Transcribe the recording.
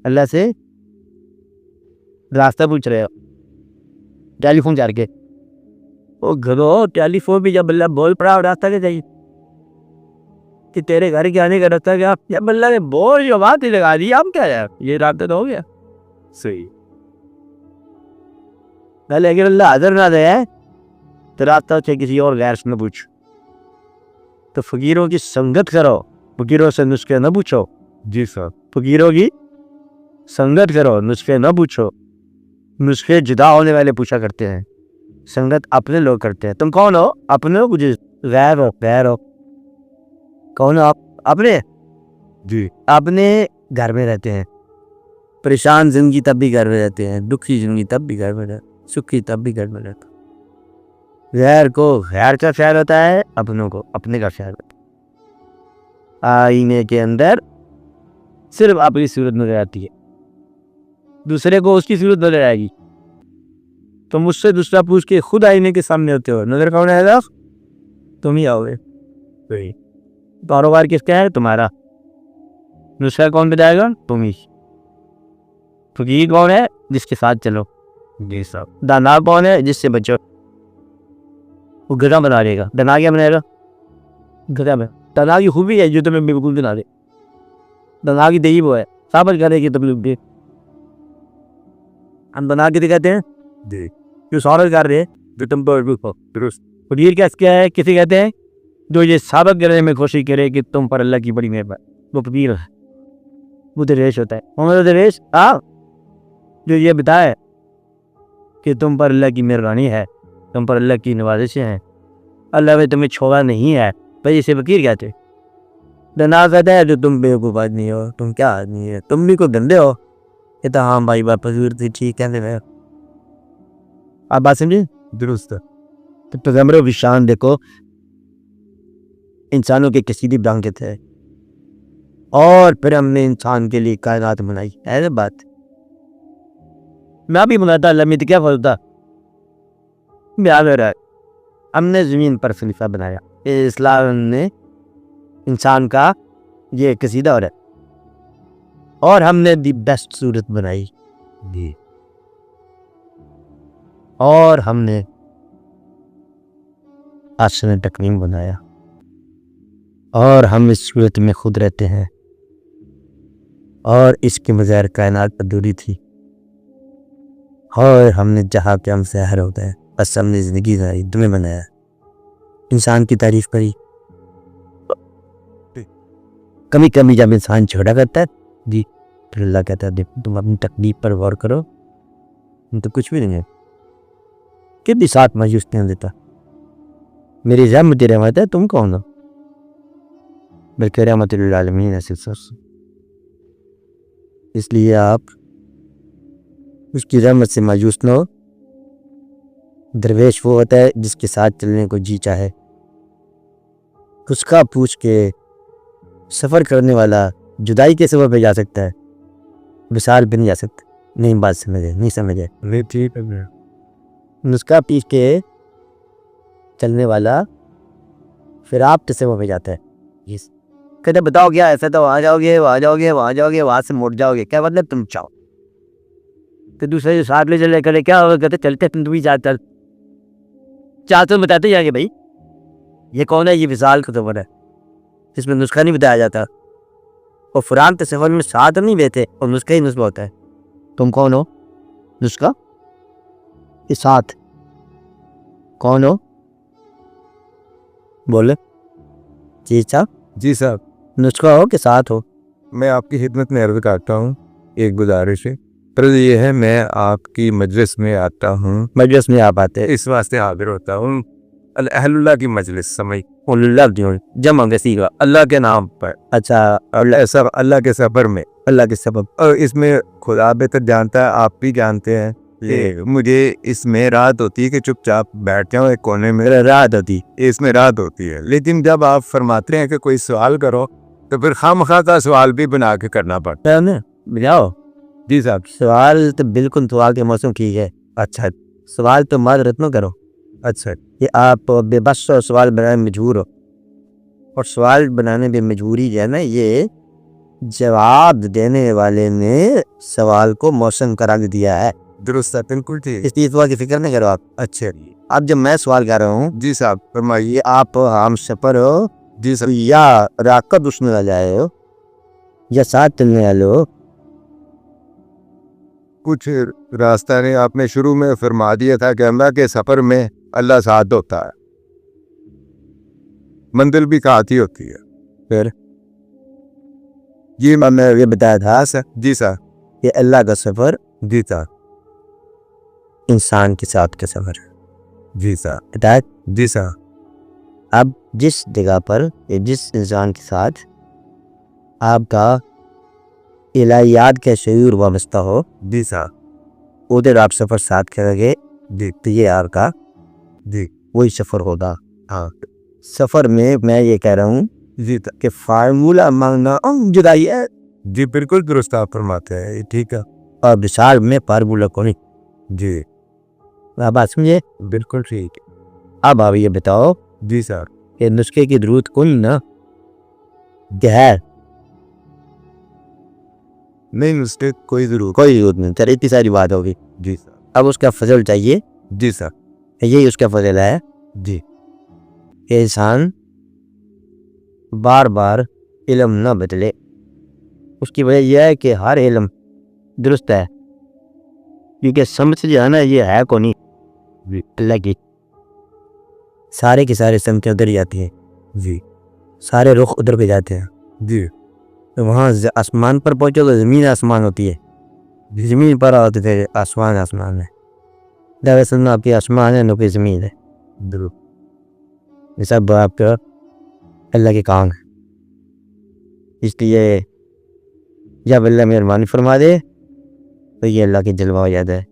अल्लाह से रास्ता पूछ रहे हो टेलीफोन करके। वो घरो टेलीफोन भी जब अल्लाह बोल पड़ा रास्ता के चाहिए कि तेरे घर के आने का रास्ता क्या, जब अल्लाह ने बोल जो बात ही लगा दी, अब क्या यार, ये रास्ता तो हो गया सही। पहले अगर अल्लाह हाजिर ना दे तो रास्ता चाहे किसी और गैर से न पूछ। तो फकीरों की संगत करो, फकीरों से नुस्खे न पूछो। जी साहब। फकीरों की संगत करो, नुस्खे न पूछो। नुस्खे जुदा होने वाले पूछा करते हैं, संगत अपने लोग करते हैं। तुम कौन हो? अपने हो, कुछ गैर हो? गैर हो। कौन हो आप? अपने जी। अपने घर में रहते हैं, परेशान जिंदगी तब भी घर में रहते हैं, दुखी जिंदगी तब भी घर में रहते, सुखी तब भी घर में रहते। गैर को गैर का ख्याल होता है, अपनों को अपने का ख्याल होता है। आईने के अंदर सिर्फ अपनी सूरत नजर आती है, दूसरे को उसकी सूरत नजर आएगी। तो मुझसे दूसरा पूछ के खुद आईने के सामने होते हो, नजर कौन आएगा? तुम ही आओगे। कारोबार किसका है? तुम्हारा। नुस्खा कौन बताएगा? तुम ही। फकीर कौन है? जिसके साथ चलो। जी साहब। दाना कौन है? जिससे बचो। वो गधा बना देगा। दाना क्या बनाएगा? गधा में दाना की खूबी है जो तुम्हें बिल्कुल बना दे। दाना की दही वो है, साबित करेगी तुम लोग। हम बना के दिखाते हैं जी। जो साबित कर रहे हैं जो तुम पर दुरुस्त। फकीर क्या है? किसे कहते हैं? जो ये साबित करने में कोशिश करे कि तुम पर अल्लाह की बड़ी मेहरबानी, वो फकीर है। वो दरवेश होता है। कौन दरवेश? जो ये बताए कि तुम पर अल्लाह की मेहरबानी है, तुम पर अल्लाह की नवाजिशें हैं, अल्लाह ने तुम्हें छोड़ा नहीं है, भाई इसे फकीर कहते। दना कहता है जो तुम बेवकूफ़ आदमी हो, तुम क्या आदमी है, तुम भी कोई गंदे हो। ये तो हाँ भाई बात फकीर थी, ठीक कहते हैं। आप बात समझे? दुरुस्त। तो पैगंबरों की शान देखो, इंसानों के कसीदी ब्रांकेट थे और फिर हमने इंसान के लिए कायनात बनाई। ऐसे बात मैं भी बनाता, अल्लाह में तो क्या फलता याद हो रहा है। हमने ज़मीन पर खलीफा बनाया, इस्लाम ने इंसान का ये कसीदा हो रहा है। और हमने दी बेस्ट सूरत बनाई जी। और हमने आसन तकनीम बनाया और हम इस सूरत में खुद रहते हैं और इसके बगैर कायनात अधूरी थी। और हमने जहाँ के हम सहर होता है, बस हमने ज़िंदगी बनाई, तुम्हें बनाया, इंसान की तारीफ करी। कभी कभी जब इंसान छोटा करता है जी, फिर अल्लाह कहता है देखो तुम अपनी तकलीफ पर गौर करो, तो कुछ भी नहीं है। कितनी साथ मायूस नहीं देता, मेरी रहमत रहमत है, तुम कौन हो? बल्कि रहमत लिल आलमीन है सिर्फ। इसलिए आप उसकी रहमत से मायूस न हो। दरवेश वो होता है जिसके साथ चलने को जी चाहे, उसका पूछ के सफ़र करने वाला जुदाई के सफ़र पे जा सकता है, विशाल पे नहीं जा सकता। नहीं बात समझे? नहीं समझे? नहीं ठीक है। नुस्खा पीस के चलने वाला फिर आप किसे पे जाता है। कहते बताओ क्या ऐसा, तो वहाँ जाओगे, वहाँ जाओगे, वहाँ जाओगे, वहाँ से मुड़ जाओगे, क्या मतलब तुम चाहो। तो दूसरे जो साथ ले चले करे क्या होगा? कहते चलते तुम भी जाते चाहते तो बताते जाएंगे भाई ये कौन है, ये विशाल का सफर है, इसमें नुस्खा नहीं बताया जाता। और फुरान के सफर में साथ नहीं देते और नुस्खा ही नुस्खा होता है। तुम कौन हो? नुस्खा के साथ कौन हो? बोले जी साहब। जी साहब। नुस्खा हो के साथ हो? मैं आपकी खिदमत में अर्ज करता हूँ, एक गुजारिश है। पर ये है, मैं आपकी मजलिस में आता हूँ। मजलिस में आप आते हैं? इस वास्ते हाजिर होता हूँ, अल्लाह की मजलिस समझ जमा सीखा अल्लाह के नाम पर। अच्छा, अल्लाह के सफर में, अल्लाह के सबब। और इसमें खुदा बेहतर जानता है, आप भी जानते हैं। ये मुझे इसमें राहत होती है कि चुपचाप बैठ जाऊँ एक कोने में, राहत होती, इसमें राहत होती है। लेकिन जब आप फरमाते हैं कि कोई सवाल करो तो फिर खामखा का सवाल भी बना के करना पड़ता है ना। बुझाओ जी साहब। सवाल तो बिल्कुल सवाल के मौसम की है। अच्छा, सवाल तो मत रत्न करो। अच्छा, ये आप बेबस सवाल बनाने में मजबूर हो, और सवाल बनाने में मजबूरी जो है ना, ये जवाब देने वाले ने सवाल को मौसम करार दिया है। दुरुस्त है, बिल्कुल ठीक। इस चीज की फिक्र नहीं करो आप। अच्छे अब जब मैं सवाल कर रहा हूँ जी साहब फरमाइए। ये आप हम सफर हो जी सर। या राकब उसमें वाले आए हो या साथ चलने वाले हो। कुछ रास्ता नहीं, आपने शुरू में फरमा दिया था कि अल्लाह के सफर में अल्लाह साथ होता है, मंजिल भी साथ ही होती है। फिर ये मैं ये बताया था सर। जी सर। कि अल्लाह का सफर जी सर। इंसान के साथ का सफर जी सर। बताया। जी सर। अब जिस जगह पर या जिस इंसान के साथ आपका इलाहियात का शयूर वाबस्ता हो जी सर। उधर आप सफर साथ करोगे। जी तो ये आपका जी वही सफर होगा। हाँ सफर में मैं ये कह रहा हूँ जी सर। कि फार्मूला मांगना जुदाई है जी बिल्कुल दुरुस्त आप फरमाते हैं, ये ठीक है। और विशाल में फार्मूला को नहीं। जी आप बात समझे। बिल्कुल ठीक। अब आप ये बताओ जी सर। कि नुस्खे की जरूरत कोई ना गैर नहीं उसके कोई जरूरत। कोई जरूरत नहीं। चल इतनी सारी बात होगी। जी सर। अब उसका फजल चाहिए। जी सर। यही उसका फजल है जी कि इंसान बार बार इल्म न बदले। उसकी वजह यह है कि हर इल्म दुरुस्त है क्योंकि समझ जो है ना ये है को नहीं अल्लाह की। सारे के सारे समझ उधर जाती हैं। जी सारे रुख उधर पे जाते हैं। जी तो वहाँ आसमान पर पहुँचो तो ज़मीन आसमान होती है। ज़मीन पर होते थे आसमान आसमान है। दावे सुनना आपकी आसमान है न कोई ज़मीन है। ये सब आपका अल्लाह के काम है। इसलिए जब अल्लाह मेहरबानी फरमा दे तो ये अल्लाह की जलवा हो जाता है।